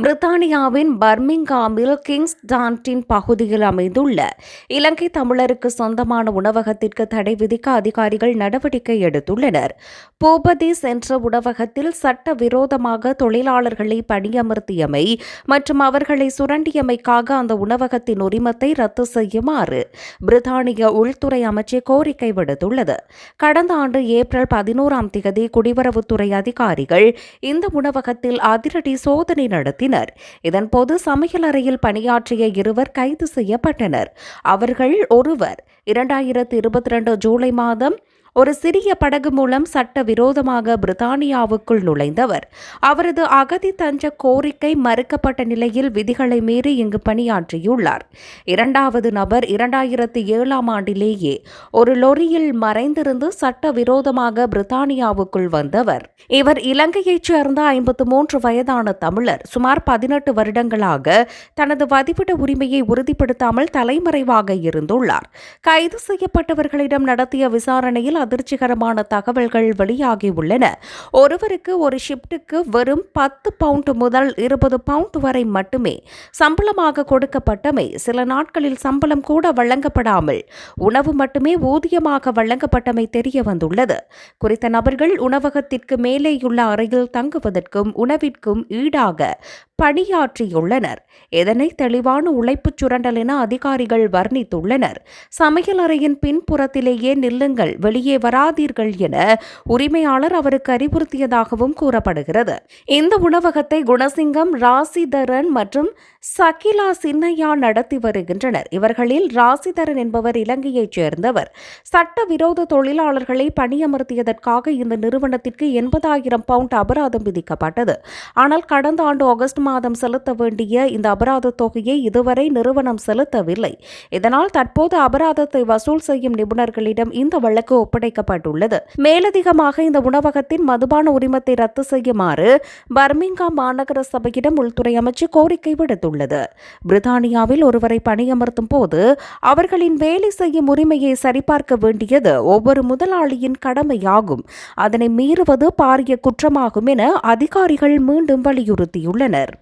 பிரித்தானியாவின் பர்மிங்காமில் கிங்ஸ் டான்டின் பகுதியில் அமைந்துள்ள இலங்கை தமிழருக்கு சொந்தமான உணவகத்திற்கு தடை விதிக்க அதிகாரிகள் நடவடிக்கை எடுத்துள்ளனர். பூபதி சென்ற உணவகத்தில் சட்டவிரோதமாக தொழிலாளர்களை பணியமர்த்தியமை மற்றும் அவர்களை சுரண்டியமைக்காக அந்த உணவகத்தின் உரிமத்தை ரத்து செய்யுமாறு பிரித்தானிய உள்துறை அமைச்சு கோரிக்கை விடுத்துள்ளது. கடந்த ஆண்டு ஏப்ரல் 11 குடிவரவுத்துறை அதிகாரிகள் இந்த உணவகத்தில் அதிரடி சோதனை நடத்தினர். இதன்போது சமையலறையில் பணியாற்றிய 2 கைது செய்யப்பட்டனர். அவர்கள் ஒருவர் 2022 ஜூலை மாதம் ஒரு சிறிய படகு மூலம் சட்டவிரோதமாக பிரித்தானியாவுக்குள் நுழைந்தவர். அவரது அகதி தஞ்ச கோரிக்கை மறுக்கப்பட்ட நிலையில் விதிகளை மீறி இங்கு பணியாற்றியுள்ளார். 2வது நபர் 2007 ஆண்டிலேயே ஒரு லொரியில் மறைந்திருந்து சட்டவிரோதமாக பிரித்தானியாவுக்குள் வந்தவர். இவர் இலங்கையைச் சேர்ந்த 53 வயதான தமிழர். சுமார் 18 வருடங்களாக தனது வதிவிட உரிமையை உறுதிப்படுத்தாமல் தலைமறைவாக இருந்துள்ளார். கைது செய்யப்பட்டவர்களிடம் நடத்திய விசாரணையில் அதிர்ச்சிகரமான தகவல்கள் வெளியாகியுள்ளன. ஒருவருக்கு ஒரு ஷிப்டுக்கு வெறும் 10 பவுண்ட் முதல் 20 பவுண்ட் வரை மட்டுமே சம்பளமாக கொடுக்கப்பட்டமை, சில நாட்களில் சம்பளம் கூட வழங்கப்படாமல் உணவு மட்டுமே ஊதியமாக வழங்கப்பட்டமை தெரிய வந்துள்ளது. குறித்த நபர்கள் உணவகத்திற்கு மேலேயுள்ள அறையில் தங்குவதற்கும் உணவிற்கும் ஈடாக பணியாற்றியுள்ளனர். இதனை தெளிவான உழைப்புச் சுரண்டல் என அதிகாரிகள் வர்ணித்துள்ளனர். சமையலறையின் பின்புறத்திலேயே நில்லுங்கள், வெளியே வராதீர்கள் என உரிமையாளர் அவருக்கு அறிவுறுத்தியதாகவும் கூறப்படுகிறது. இந்த உணவகத்தை குணசிங்கம், ராசிதரன் மற்றும் சகிலா சின்னையா நடத்தி வருகின்றனர். இவர்களில் ராசிதரன் என்பவர் இலங்கையைச் சேர்ந்தவர். சட்டவிரோத தொழிலாளர்களை பணியமர்த்தியதற்காக இந்த நிறுவனத்திற்கு 80,000 பவுண்ட் அபராதம் விதிக்கப்பட்டது. ஆனால் கடந்த ஆண்டு ஆகஸ்ட் மாதம் செலுத்த வேண்டிய இந்த அபராத தொகையை இதுவரை நிறுவனம் செலுத்தவில்லை. இதனால் தற்போது அபராதத்தை வசூல் செய்யும் நிபுணர்களிடம் இந்த வழக்கு ஒப்படைக்கப்பட்டுள்ளது. மேலதிகமாக இந்த உணவகத்தின் மதுபான உரிமத்தை ரத்து செய்யுமாறு பர்மிங்காம் மாநகர சபையிடம் உள்துறை அமைச்சு கோரிக்கை விடுத்துள்ளது. பிரித்தானியாவில் ஒருவரை பணியமர்த்தும் போது அவர்களின் வேலை செய்யும் உரிமையை சரிபார்க்க வேண்டியது ஒவ்வொரு முதலாளியின் கடமையாகும். அதனை மீறுவது பாரிய குற்றமாகும் என அதிகாரிகள் மீண்டும் வலியுறுத்தியுள்ளனர்.